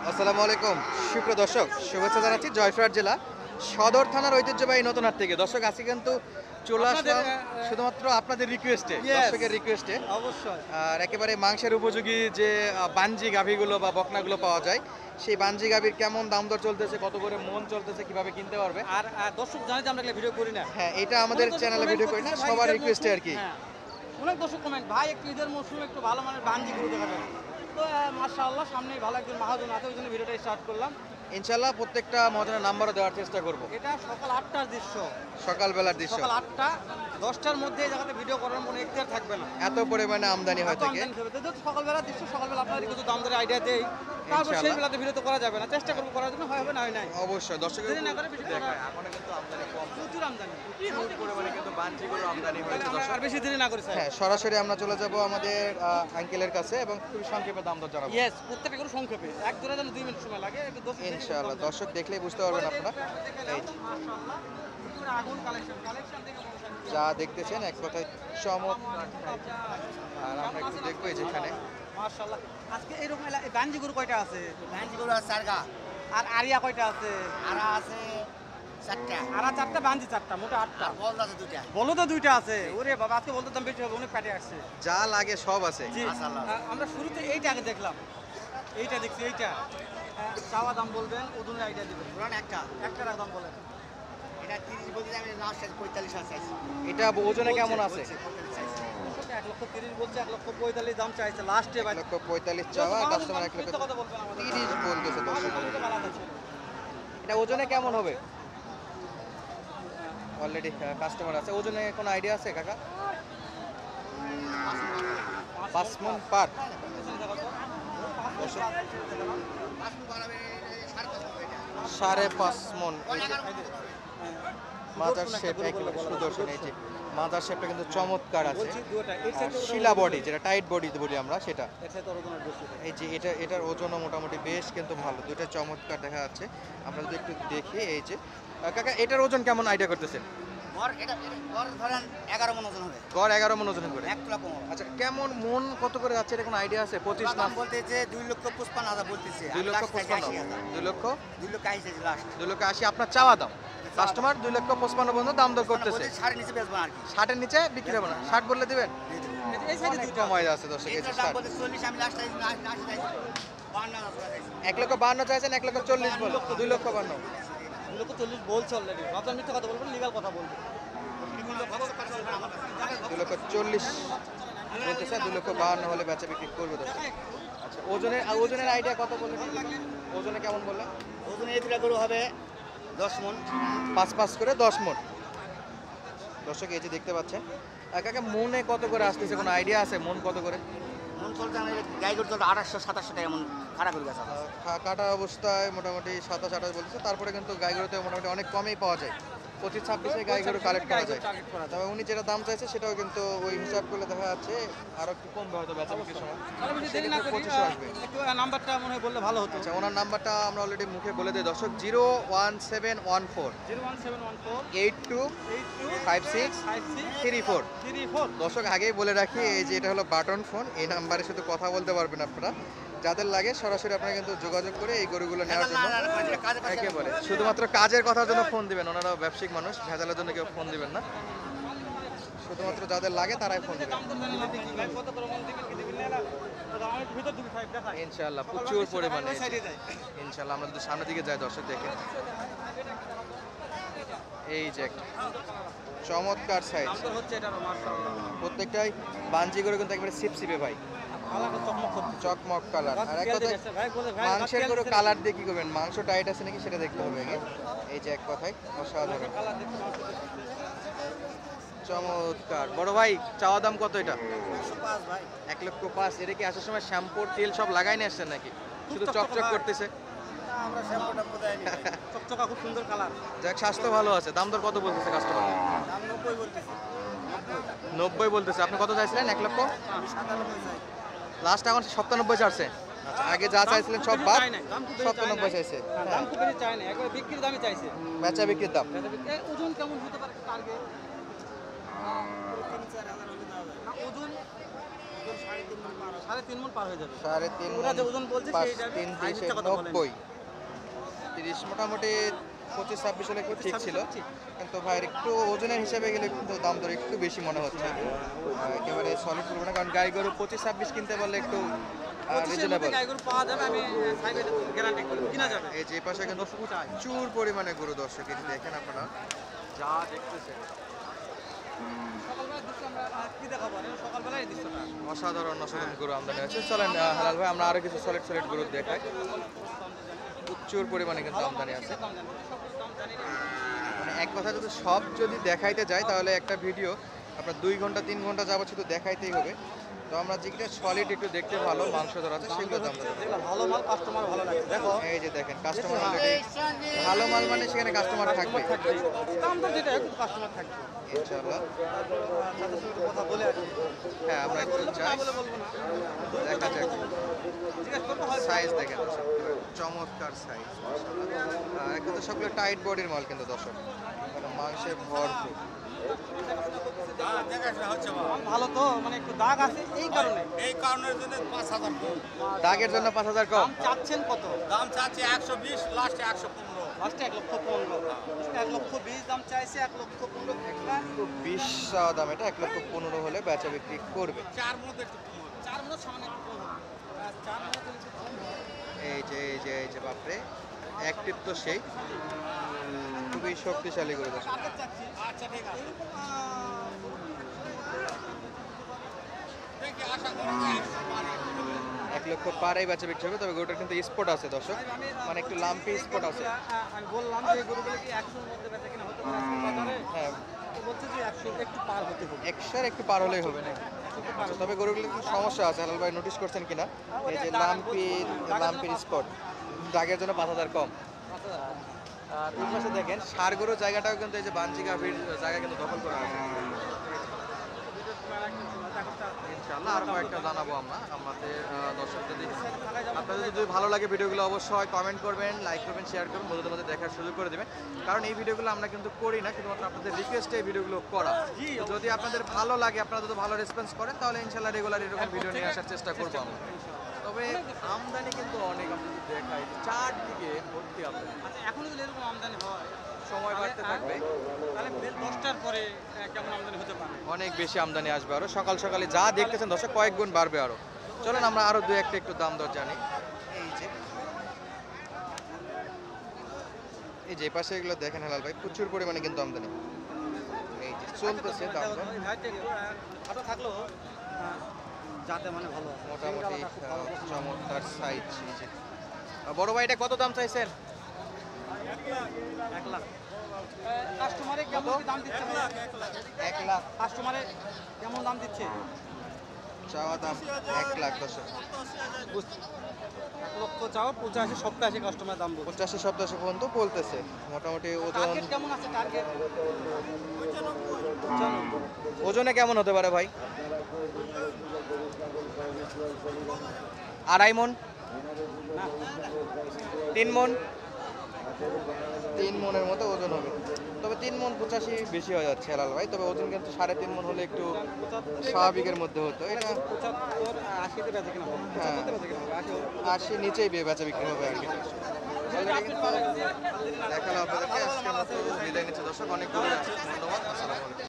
আসসালামু আলাইকুম সুপ্রিয় দর্শক, শুভেচ্ছা জানাচ্ছি জয়পুরহাট জেলা সদর থানার ঐতিহ্যবাহী নতুন হাট থেকে। দর্শক আজকে কিন্তু চলে আসলাম শুধুমাত্র আপনাদের রিকোয়েস্টে, দর্শকের রিকোয়েস্টে। অবশ্যই। আর একেবারে মাংসের উপযোগী যে বাঞ্জি গাভীগুলো বা বকনাগুলো পাওয়া যায়, সেই বাঞ্জি গাভীর কেমন দাম দর চলতেছে, কত করে মন চলতেছে, কিভাবে কিনতে পারবে। আর দর্শক জানে যে আমরা এগুলো ভিডিও করি না। হ্যাঁ, এটা আমাদের চ্যানেলে ভিডিও করি না, সবার রিকোয়েস্টে আর কি। হ্যাঁ, অনেক দর্শক কমেন্ট, ভাই একটু ঈদের মৌসুমে একটু ভালো মানের বাঞ্জি গরু দেখা যাবে। তো মাশাআল্লাহ সামনেই ভালো একজন মাহাজন আছে, ওই জন্য ভিডিওটা স্টার্ট করলাম। ইনশাল্লাহ প্রত্যেকটা মহাজনের নাম্বারও দেওয়ার চেষ্টা করব। এটা সকাল 8টার দৃশ্য, সকালবেলার দৃশ্য। সকাল 8টা 10টার মধ্যে এই জায়গাতে ভিডিও করার মনে এখতিয়ার থাকবে না। এত পরিমাণে আমদানি হয় থেকে। সকালবেলার দৃশ্য, সকালবেলা আপনাদের কিছু দাম দরের আইডিয়া দেই, তারপর সেই বেলাতে ভিডিও তো করা যাবে না, চেষ্টা করবো করার জন্য, হয় হবে না হয় নাই। অবশ্যই দর্শকের দেরি না করে বেশি দেখায় এখনো কিন্তু আমদানি কম, প্রচুর আমদানি, প্রচুর পরিমাণে কিন্তু বাঞ্জিগুলো আমদানি হয়েছে দর্শক। আর বেশি দেরি না করে হ্যাঁ, সরাসরি আমরা চলে যাব আমাদের আঙ্কেলের কাছে এবং খুবই সংক্ষেপে দাম দর জানাবো। ইয়েস, প্রত্যেকটা করে সংক্ষেপে এক জোড়া যেন 2 মিনিট সময় লাগে, একটু ইনশাআল্লাহ দর্শক দেখলেই বুঝতে পারবেন আপনারা। এই যে আগুন কালেকশন কালেকশন থেকে যা দেখতেছেন এক কথায় চমৎকার। আর আমরা একটু দেখবো এই যেখানে মাশাআল্লাহ আজকে এরকম বাঞ্জি গরু কয়টা আছে? বাঞ্জি গরু আছে চারগা, আর আরিয়া কয়টা আছে? আরা আছে চারটা, আরা 4টা, বাঞ্জি 4টা, মোটা 8টা। বলদ আছে দুটা। বলো তো 2টা আছে। ওরে বাবা, আজকে বলতে দাম বেশি হবে, অনেক প্যাটে আসছে। যা লাগে সব আছে। জি, মাশাআল্লাহ। আমরা শুরুতে এইটা আগে দেখলাম, এইটা দেখছি, এইটা চাওয়া দাম বলবেন, ওজনের আইডিয়া দিবেন। পুরান একটা, একটার দাম বলেন। এটা 30 বলতে আমি লাস্ট 45 আছে। এটা ওজনে কেমন আছে? 1,30,000 বলছে, 1,45,000 দাম চাইছে লাস্টে। 1,45,000 চাওয়া, কাস্টমার 1,30,000 বলতেছে দর্শক। এটা ওজনে কেমন হবে? অলরেডি কাস্টমার আছে, ওজনে কোনো আইডিয়া আছে কাকা? 5 মণ পার। সাড়ে 5 মণ। মাজার শেপ একেবারে সুদর্শন। এই যে মাজার শেপটা কিন্তু চমৎকার আছে। আর শিলা বডি, যেটা টাইট বডি বলি আমরা, সেটা। এই যে এটার ওজনও মোটামুটি বেশ কিন্তু ভালো, দুইটা চমৎকার দেখা যাচ্ছে। আমরা যদি একটু দেখি, এই যে কাকা এটার ওজন কেমন আইডিয়া করতেছেন? গড় এটা গড় ধরেন 11 মণ ওজন হবে। গড় 11 মণ ওজন করে। 1 কিলো কম হবে। আচ্ছা, কেমন মন কত করে যাচ্ছে এটা কোনো আইডিয়া আছে? 25 না দাম বলতেছে 2,55,000 বলতেছে। 2,55,000 2 লক্ষ 2,80,000 লাস্ট। 2,80,000 আপনার চাওয়া দাম। কাস্টমার 2,55,000 পর্যন্ত দাম দর করতেছে। সাড়ে নিচে বেচবো আর কি। 60 এর নিচে বিক্রি হবে না। 60 বললে দিবেন? এই সাইডে অনেক 2টা কম হয়ে যাচ্ছে দর্শক। এই যে এটার দাম 60। বলতে 40, আমি লাস্ট 80 চাইছি। 52,000 চাইছি। 1,52,000 চাইছেন, 1,40,000 বল, 2,52,000। 2,40,000 বলছে অলরেডি। আপনার মিথ্যা কথা বলবেন, লিগাল কথা বলবেন। 2,40,000 বলতেছে, 2,52,000 হলে বেচা বিক্রি করবে দর্শক। আচ্ছা, ওজনের আইডিয়া কত বললেন? ওজনে কেমন বললেন? ওজন এই দুটা গরু হবে 10 মণ। 5 করে 10 মণ। দর্শক এই যে দেখতে পাচ্ছেন। কাকা মনে কত করে আসতেছে, কোনো আইডিয়া আছে মন কত করে? মন চলতে আমি গাই গরু চলতে 2800-2700 টাকা এমন খারাপ করে গেছে। কাটা অবস্থায় মোটামুটি 27-28 বলতেছে। তারপরে কিন্তু গাই গরুতে মোটামুটি অনেক কমেই পাওয়া যায়। 25-26 গাই গরু কালেক্ট করা যায়। তবে উনি যেটা দাম চাইছে সেটাও কিন্তু ওই হিসাব করলে দেখা যাচ্ছে আরো একটু কমবে হয়তো বেচা বিক্রির সময়। তাহলে বেশি দেরি না করি, 2500 আসবে। একটু নাম্বারটা মনে হয় বললে ভালো হতো। আচ্ছা, ওনার নাম্বারটা আমরা অলরেডি মুখে বলে দিই দর্শক। 01714 01714 82 82 56 56 34। 34। দর্শক আগেই বলে রাখি, এই যে এটা হলো বাটন ফোন, এই নাম্বারে শুধু কথা বলতে পারবেন আপনারা। যাদের লাগে সরাসরি আপনারা কিন্তু যোগাযোগ করে এই গরুগুলো নেওয়ার জন্য একেবারে শুধুমাত্র কাজের কথার জন্য ফোন দিবেন। ওনারা ব্যবসায়িক মানুষ, ভেজালের জন্য কেউ ফোন দিবেন না। শুধুমাত্র যাদের লাগে তারাই ফোন দিবেন। কত করে মন দিবেন কি দিবেন না, তো আমি ভিতর দিকে ফাইভ দেখাই। ইনশাআল্লাহ প্রচুর পরিমাণে। সাইডে যাই। ইনশাআল্লাহ আমরা যদি সামনের দিকে যাই দর্শক দেখে, এই যে একটা চমৎকার সাইজ। দাম তো হচ্ছে এটারও মাশাআল্লাহ। প্রত্যেকটাই বাঞ্জি গরু কিন্তু একবারে সিপসিপে ভাই, কালারটা চকমক করছে। চকমক কালার। আর এক কথায় ভাই বলে ভাই মাংসের গরু কালার দিয়ে কি করবেন? মাংস টাইট আছে নাকি সেটা দেখতে হবে আগে। এই যে এক কথায় অসাধারণ কালার দেখতে মাংস চমৎকার। বড় ভাই চাওয়া দাম কত এটা? 105 ভাই। 1,05,000। এটা কি আসার সময় শ্যাম্পুর তেল সব লাগাই নিয়ে আসছেন নাকি? শুধু চকচক করতেছে। আমরা শ্যাম্পু টাম্পু দেয়নি। চকচকা, খুব সুন্দর কালার। যাক, স্বাস্থ্য ভালো আছে। দাম দর কত বলতেছে কাস্টমার? দাম 90 বলতেছি। 90 বলতেছে। আপনি কত চাইছিলেন? 1 লক্ষ? আমি 97 চাই। লাস্ট এখন 97 চাচ্ছে। আচ্ছা, আগে যা চাইছিলেন সব বাদ, 97 চাইছে। দাম খুব বেশি চায় না, একবার বিক্রির দামই চাইছে। বেচা বিক্রির দাম ওজন কেমন হতে পারে টার্গেট? 3-4 হাজার হলে দাও। ওজন 3.5 মণ পার হয়ে যাবে। 3.5 ওরা যে ওজন বলছে পাঁচ, সেই হিসাবে 3 হাইটটা তিরিশে কত বলেন? 90 30 মোটামুটি 25-26 হলে একটু ঠিক ছিল, কিন্তু ভাইয়ের একটু ওজনের হিসাবে গেলে কিন্তু দাম দর একটু বেশি মনে হচ্ছে। একেবারে সলিড করবো না, কারণ গাই গরু 25-26 কিনতে পারলে একটু 25 এর মধ্যে রিজনেবল। গাই গরু পাওয়া যাবে, আমি সাইডে গ্যারান্টি করি কিনা যাবে। এই যে পাশে কিন্তু প্রচুর পরিমাণে গরু, দর্শক এই যে দেখেন আপনারা যা দেখতেছেন সকালবেলা দৃশ্য আমরা কি দেখাবো? সকালবেলায় এই দৃশ্যটা অসাধারণ গরু আমদানি আছে। চলেন হালাল ভাই আমরা আরো কিছু সলিড গরু দেখাই। প্রচুর পরিমাণে কিন্তু আমদানি আছে, দাম জানি না, সব কিছু দাম জানি না। মানে এক কথা সব যদি দেখাইতে যাই তাহলে একটা ভিডিও আপনার 2 ঘন্টা 3 ঘন্টা যাবত শুধু দেখাইতেই হবে। তো আমরা যেটা সলিড একটু দেখতে ভালো মাংস ধরা আছে সেগুলো দাম দেবো। যেগুলো ভালো মাল কাস্টমার ভালো লাগে, দেখো এই যে দেখেন কাস্টমার অলরেডি ভালো মাল, মানে সেখানে কাস্টমার থাকবে দাম তো যেটা একটু কাস্টমার থাকবে। ইনশাআল্লাহ। তাদের সঙ্গে একটু কথা বলে আর কি। হ্যাঁ আমরা একটু না যাই, বলে বলবো না, দেখা যাক। জিজ্ঞেস করতে হয়। সাইজ দেখেন দর্শক, চমৎকার সাইজ মাশাআল্লাহ। কিন্তু সবগুলো টাইট বডির মাল কিন্তু দর্শক, মানে মাংসে ভরপুর। ভালো তো, মানে একটু দাগ আছে এই কারণে। এই কারণের জন্য 5,000 কম। দাগের জন্য 5000 কম। দাম চাচ্ছেন কত? দাম চাচ্ছে 120, লাস্টে 115। লাস্টে 1,15,000, 1,20,000 দাম চাইছে, 1,15,000 20 দাম, এটা 1,15,000 হলে বেচা বিক্রি করবে। 4 মধ্যে একটু কম হবে। 4 মণ সামনে একটু কম হবে। 4 মণ তো একটু কম হবে। এই যে বাপরে অ্যাক্টিভ তো সেই খুবই শক্তিশালী করে দর্শক। কাদের চাচ্ছি? আচ্ছা ঠিক আছে। এরকম দেখি আশা করি যে 100 পারে। 1 লক্ষ পারেই বেচা বিক্রি হবে, তবে গরুটার কিন্তু স্পট আছে দর্শক, মানে একটু লাম্পি স্পট আছে। আমি বললাম যে এই গরুগুলো কি 100 এর মধ্যে বেচা কিনা হতে পারে আজকের বাজারে? হ্যাঁ, তো বলছে যে 100 একটু পার হতে হবে। 100 একটু পার হলেই হবে না। আচ্ছা, তবে গরুগুলো একটু সমস্যা আছে, হালাল ভাই নোটিস করছেন কিনা, এই যে লাম্পির স্পট, দাগের জন্য 5000 কম। আর ওই পাশে দেখেন ষাড় গরুর জায়গাটাও কিন্তু এই যে বাঞ্জি গাভীর জায়গা কিন্তু দখল করা আছে। ইনশাআল্লাহ আরো কয়েকটা জানাবো আমরা আমাদের দর্শকদের। আপনাদের যদি ভালো লাগে ভিডিওগুলো অবশ্যই কমেন্ট করবেন, লাইক করবেন, শেয়ার করবেন, বন্ধুদের মধ্যে দেখার সুযোগ করে দেবেন, কারণ এই ভিডিওগুলো আমরা কিন্তু করি না, শুধুমাত্র আপনাদের রিকোয়েস্টে এই ভিডিওগুলো করা। যদি আপনাদের ভালো লাগে, আপনারা যদি ভালো রেসপন্স করেন, তাহলে ইনশাআল্লাহ রেগুলার এরকম ভিডিও নিয়ে আসার চেষ্টা করবো আমরা। তবে আমদানি কিন্তু অনেক, আমি যদি দেখাই চারদিকে ভর্তি আমদানি, আচ্ছা, এখনো যদি এরকম আমদানি হয়, সময় বাড়তে থাকবে, তাহলে 10টার পরে কেমন আমদানি হতে পারে? অনেক বেশি আমদানি আসবে আরো। সকাল সকালে যা দেখতেছেন দর্শক কয়েক গুণ বাড়বে আরো। চলেন আমরা আরো দু একটা একটু দাম দর জানি। এই যে পাশে এগুলো দেখেন হেলাল ভাই, প্রচুর পরিমাণে কিন্তু আমদানি। এই যে চলতেছে দাম দর খাটো থাকলো যাতে মানে ভালো মোটামুটি চমৎকার সাইজ। বড় ভাই এটা কত দাম চাইছেন? 1 লাখ। কাস্টমারে কেমন কি দাম দিচ্ছে? 1 লাখ কাস্টমারে কেমন দাম দিচ্ছে? চাওয়া দাম 1 লাখ দর্শক। 1 লক্ষ চাও, 85 87 কাস্টমার দাম বলছে। 85-87 পর্যন্ত বলতেছে। মোটামুটি ওজন টার্গেট কেমন আছে? টার্গেট ওজনে কেমন হতে পারে ভাই? 2.5 মণ, 3 মণ, 3 মণের মতো ওজন হবে। তবে 3 মণ 85 বেশি হয়ে যাচ্ছে হেলাল ভাই, তবে ওজন কিন্তু 3.5 মণ হলে একটু স্বাভাবিকের মধ্যে হতো। এটা 75 80 বেচা কিনা হবে। 75 বেচা কিনা হবে, 80 হবে। 80 নিচেই বেচা বিক্রি হবে আর কি। দেখালো আপনাদেরকে আজকের মতো বিদায় নিচ্ছে দর্শক, অনেক ধন্যবাদ। আসসালামু আলাইকুম।